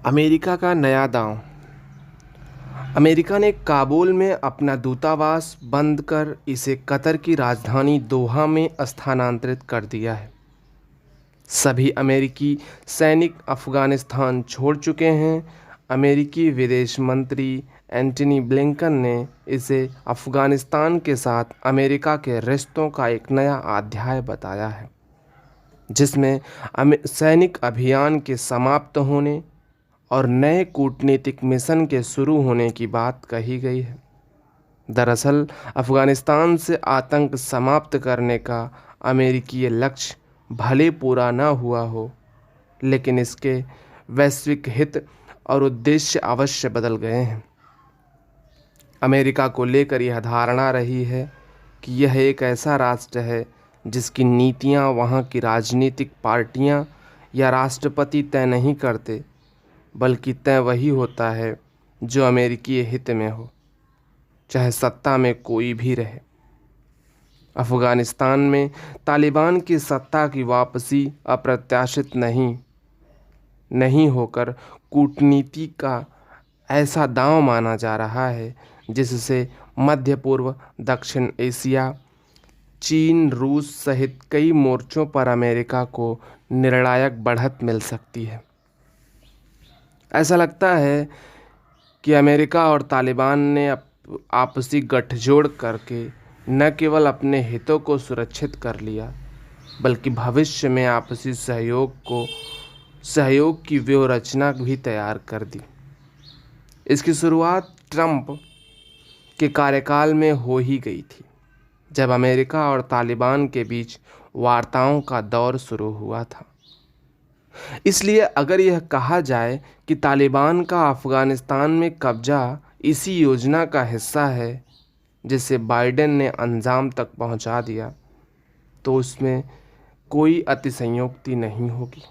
America का नया दांव। अमेरिका ने काबुल में अपना दूतावास बंद कर इसे कतर की राजधानी दोहा में स्थानांतरित कर दिया है। सभी अमेरिकी सैनिक अफगानिस्तान छोड़ चुके हैं। अमेरिकी विदेश मंत्री एंटनी ब्लिंकन ने इसे अफगानिस्तान के साथ अमेरिका के रिश्तों का एक नया अध्याय बताया है, जिसमें सैनिक अभियान के समाप्त होने और नए कूटनीतिक मिशन के शुरू होने की बात कही गई है। दरअसल अफगानिस्तान से आतंक समाप्त करने का अमेरिकी लक्ष्य भले पूरा न हुआ हो, लेकिन इसके वैश्विक हित और उद्देश्य अवश्य बदल गए हैं। अमेरिका को लेकर यह धारणा रही है कि यह एक ऐसा राष्ट्र है जिसकी नीतियां वहां की राजनीतिक पार्टियां या राष्ट्रपति तय नहीं करते, बल्कि तय वही होता है जो अमेरिकी हित में हो, चाहे सत्ता में कोई भी रहे। अफगानिस्तान में तालिबान की सत्ता की वापसी अप्रत्याशित नहीं होकर कूटनीति का ऐसा दांव माना जा रहा है जिससे मध्य पूर्व, दक्षिण एशिया, चीन, रूस सहित कई मोर्चों पर अमेरिका को निर्णायक बढ़त मिल सकती है। ऐसा लगता है कि अमेरिका और तालिबान ने आपसी गठजोड़ करके न केवल अपने हितों को सुरक्षित कर लिया, बल्कि भविष्य में आपसी सहयोग की व्यूह रचना भी तैयार कर दी। इसकी शुरुआत ट्रंप के कार्यकाल में हो ही गई थी, जब अमेरिका और तालिबान के बीच वार्ताओं का दौर शुरू हुआ था। इसलिए अगर यह कहा जाए कि तालिबान का अफगानिस्तान में कब्जा इसी योजना का हिस्सा है जिसे बाइडेन ने अंजाम तक पहुंचा दिया, तो उसमें कोई अतिशयोक्ति नहीं होगी।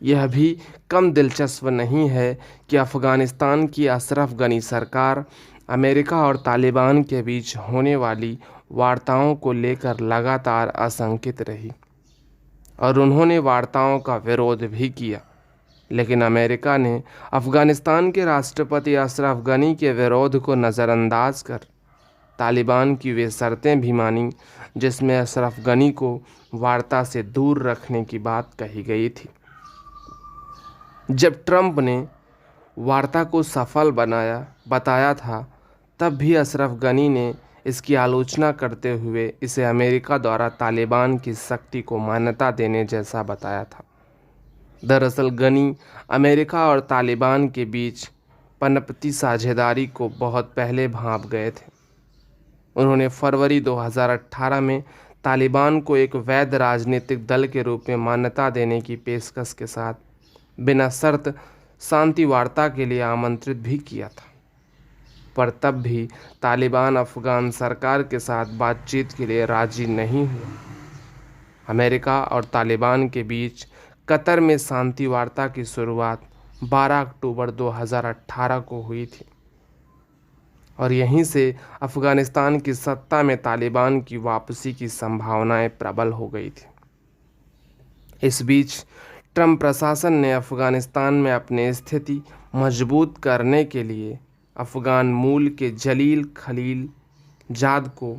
यह भी कम दिलचस्प नहीं है कि अफगानिस्तान की अशरफ गनी सरकार अमेरिका और तालिबान के बीच होने वाली वार्ताओं को लेकर लगातार आशंकित रही और उन्होंने वार्ताओं का विरोध भी किया। लेकिन अमेरिका ने अफगानिस्तान के राष्ट्रपति अशरफ गनी के विरोध को नज़रअंदाज कर तालिबान की वे शर्तें भी मानी जिसमें अशरफ गनी को वार्ता से दूर रखने की बात कही गई थी। जब ट्रंप ने वार्ता को सफल बताया था, तब भी अशरफ गनी ने इसकी आलोचना करते हुए इसे अमेरिका द्वारा तालिबान की शक्ति को मान्यता देने जैसा बताया था। दरअसल गनी अमेरिका और तालिबान के बीच पनपती साझेदारी को बहुत पहले भांप गए थे। उन्होंने फरवरी 2018 में तालिबान को एक वैध राजनीतिक दल के रूप में मान्यता देने की पेशकश के साथ बिना शर्त शांति वार्ता के लिए आमंत्रित भी किया था, पर तब भी तालिबान अफगान सरकार के साथ बातचीत के लिए राजी नहीं हुआ। अमेरिका और तालिबान के बीच कतर में शांति वार्ता की शुरुआत 12 अक्टूबर 2018 को हुई थी और यहीं से अफगानिस्तान की सत्ता में तालिबान की वापसी की संभावनाएं प्रबल हो गई थी। इस बीच ट्रंप प्रशासन ने अफगानिस्तान में अपनी स्थिति मजबूत करने के लिए अफगान मूल के जलील खलील जाद को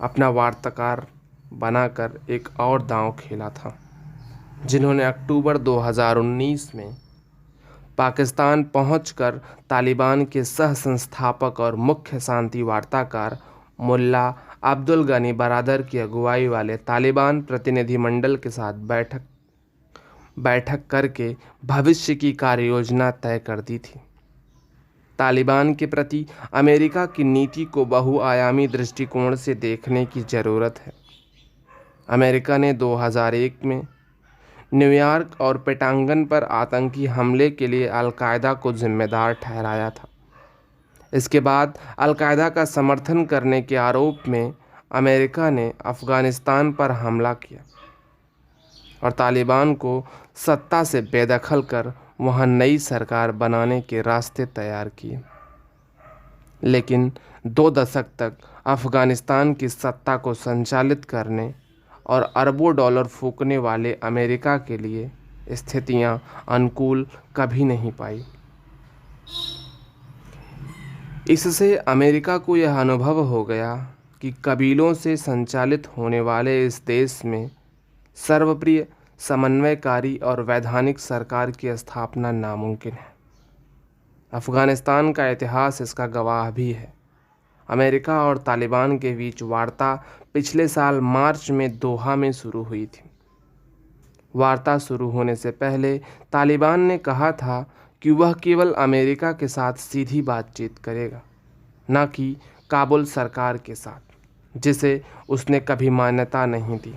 अपना वार्ताकार बनाकर एक और दांव खेला था, जिन्होंने अक्टूबर 2019 में पाकिस्तान पहुंचकर तालिबान के सह संस्थापक और मुख्य शांति वार्ताकार मुल्ला अब्दुल गनी बरादर की अगुवाई वाले तालिबान प्रतिनिधिमंडल के साथ बैठक करके भविष्य की कार्ययोजना तय कर दी थी। तालिबान के प्रति अमेरिका की नीति को बहुआयामी दृष्टिकोण से देखने की ज़रूरत है। अमेरिका ने 2001 में न्यूयॉर्क और पेंटागन पर आतंकी हमले के लिए अल-कायदा को जिम्मेदार ठहराया था। इसके बाद अल-कायदा का समर्थन करने के आरोप में अमेरिका ने अफगानिस्तान पर हमला किया और तालिबान को सत्ता से बेदखल कर वहां नई सरकार बनाने के रास्ते तैयार किए। लेकिन 2 दशक तक अफगानिस्तान की सत्ता को संचालित करने और अरबों डॉलर फूकने वाले अमेरिका के लिए स्थितियां अनुकूल कभी नहीं पाई। इससे अमेरिका को यह अनुभव हो गया कि कबीलों से संचालित होने वाले इस देश में सर्वप्रिय, समन्वयकारी और वैधानिक सरकार की स्थापना नामुमकिन है। अफगानिस्तान का इतिहास इसका गवाह भी है। अमेरिका और तालिबान के बीच वार्ता पिछले साल मार्च में दोहा में शुरू हुई थी। वार्ता शुरू होने से पहले तालिबान ने कहा था कि वह केवल अमेरिका के साथ सीधी बातचीत करेगा, न कि काबुल सरकार के साथ, जिसे उसने कभी मान्यता नहीं दी।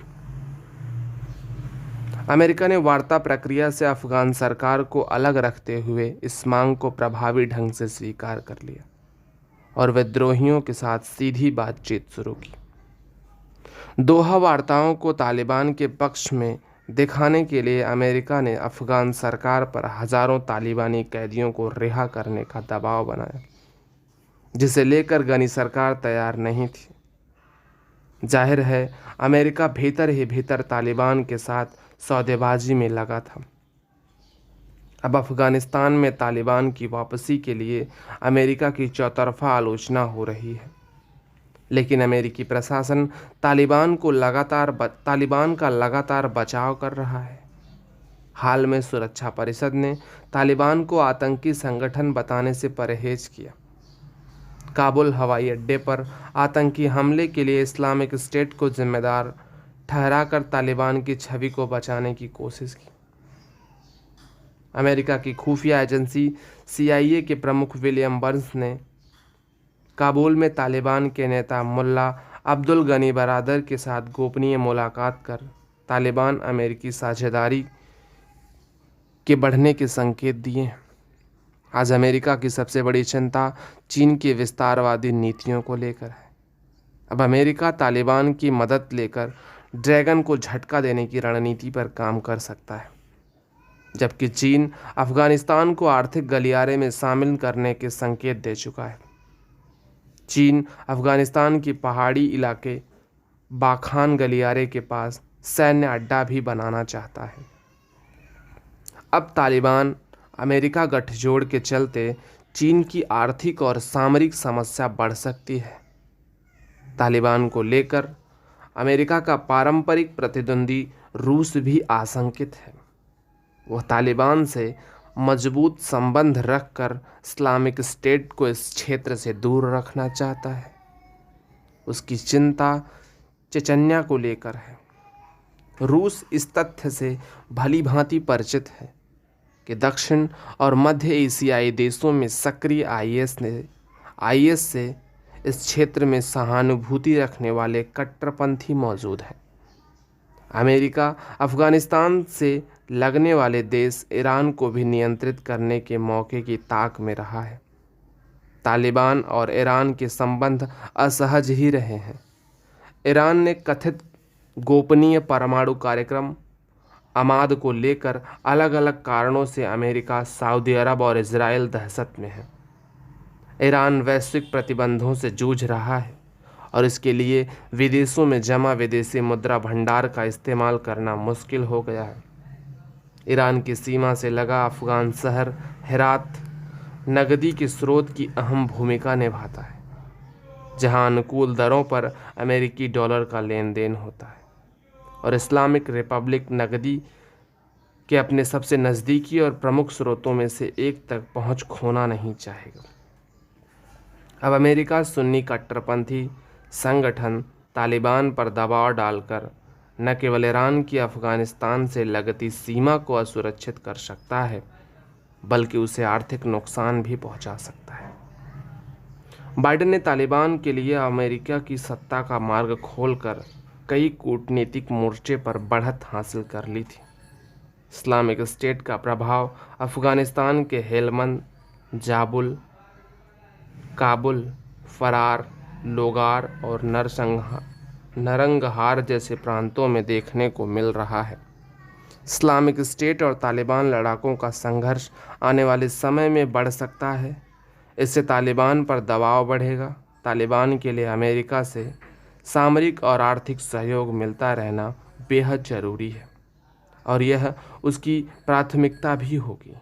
अमेरिका ने वार्ता प्रक्रिया से अफगान सरकार को अलग रखते हुए इस मांग को प्रभावी ढंग से स्वीकार कर लिया और विद्रोहियों के साथ सीधी बातचीत शुरू की। दोहा वार्ताओं को तालिबान के पक्ष में दिखाने के लिए अमेरिका ने अफगान सरकार पर हजारों तालिबानी कैदियों को रिहा करने का दबाव बनाया, जिसे लेकर गनी सरकार तैयार नहीं थी। जाहिर है अमेरिका भीतर ही भीतर तालिबान के साथ सौदेबाजी में लगा था। अब अफगानिस्तान में तालिबान की वापसी के लिए अमेरिका की चौतरफा आलोचना हो रही है, लेकिन अमेरिकी प्रशासन तालिबान का लगातार बचाव कर रहा है। हाल में सुरक्षा परिषद ने तालिबान को आतंकी संगठन बताने से परहेज किया। काबुल हवाई अड्डे पर आतंकी हमले के लिए इस्लामिक स्टेट को जिम्मेदार ठहराकर तालिबान की छवि को बचाने की कोशिश की। अमेरिका की खुफिया एजेंसी CIA के प्रमुख विलियम बर्न्स ने काबुल में तालिबान के नेता मुल्ला अब्दुल गनी बरादर के साथ गोपनीय मुलाकात कर तालिबान अमेरिकी साझेदारी के बढ़ने के संकेत दिए। आज अमेरिका की सबसे बड़ी चिंता चीन की विस्तारवादी नीतियों को लेकर है। अब अमेरिका तालिबान की मदद लेकर ड्रैगन को झटका देने की रणनीति पर काम कर सकता है, जबकि चीन अफगानिस्तान को आर्थिक गलियारे में शामिल करने के संकेत दे चुका है। चीन अफगानिस्तान की पहाड़ी इलाके बाखान गलियारे के पास सैन्य अड्डा भी बनाना चाहता है। अब तालिबान अमेरिका गठजोड़ के चलते चीन की आर्थिक और सामरिक समस्या बढ़ सकती है। तालिबान को लेकर अमेरिका का पारंपरिक प्रतिद्वंदी रूस भी आशंकित है। वह तालिबान से मजबूत संबंध रखकर इस्लामिक स्टेट को इस क्षेत्र से दूर रखना चाहता है। उसकी चिंता चेचन्या को लेकर है। रूस इस तथ्य से भली भांति परिचित है कि दक्षिण और मध्य एशियाई देशों में सक्रिय IS से इस क्षेत्र में सहानुभूति रखने वाले कट्टरपंथी मौजूद हैं। अमेरिका अफगानिस्तान से लगने वाले देश ईरान को भी नियंत्रित करने के मौके की ताक में रहा है। तालिबान और ईरान के संबंध असहज ही रहे हैं। ईरान ने कथित गोपनीय परमाणु कार्यक्रम अमाद को लेकर अलग अलग कारणों से अमेरिका, सऊदी अरब और इजराइल दहशत में है। ईरान वैश्विक प्रतिबंधों से जूझ रहा है और इसके लिए विदेशों में जमा विदेशी मुद्रा भंडार का इस्तेमाल करना मुश्किल हो गया है। ईरान की सीमा से लगा अफगान शहर हेरात नगदी के स्रोत की अहम भूमिका निभाता है, जहां अनुकूल दरों पर अमेरिकी डॉलर का लेन देन होता है और इस्लामिक रिपब्लिक नगदी के अपने सबसे नज़दीकी और प्रमुख स्रोतों में से एक तक पहुंच खोना नहीं चाहेगा। अब अमेरिका सुन्नी कट्टरपंथी संगठन तालिबान पर दबाव डालकर न केवल ईरान की अफगानिस्तान से लगती सीमा को असुरक्षित कर सकता है, बल्कि उसे आर्थिक नुकसान भी पहुंचा सकता है। बाइडेन ने तालिबान के लिए अमेरिका की सत्ता का मार्ग खोलकर कई कूटनीतिक मोर्चे पर बढ़त हासिल कर ली थी। इस्लामिक स्टेट का प्रभाव अफगानिस्तान के हेलमंद, जाबुल, काबुल, फरार, लोगार और नरंगहार जैसे प्रांतों में देखने को मिल रहा है। इस्लामिक स्टेट और तालिबान लड़ाकों का संघर्ष आने वाले समय में बढ़ सकता है। इससे तालिबान पर दबाव बढ़ेगा। तालिबान के लिए अमेरिका से सामरिक और आर्थिक सहयोग मिलता रहना बेहद ज़रूरी है। और यह उसकी प्राथमिकता भी होगी।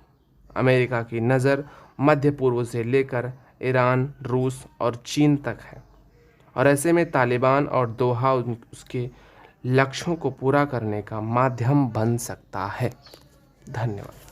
अमेरिका की नज़र मध्य पूर्व से लेकर ईरान, रूस और चीन तक है, और ऐसे में तालिबान और दोहा उसके लक्ष्यों को पूरा करने का माध्यम बन सकता है। धन्यवाद।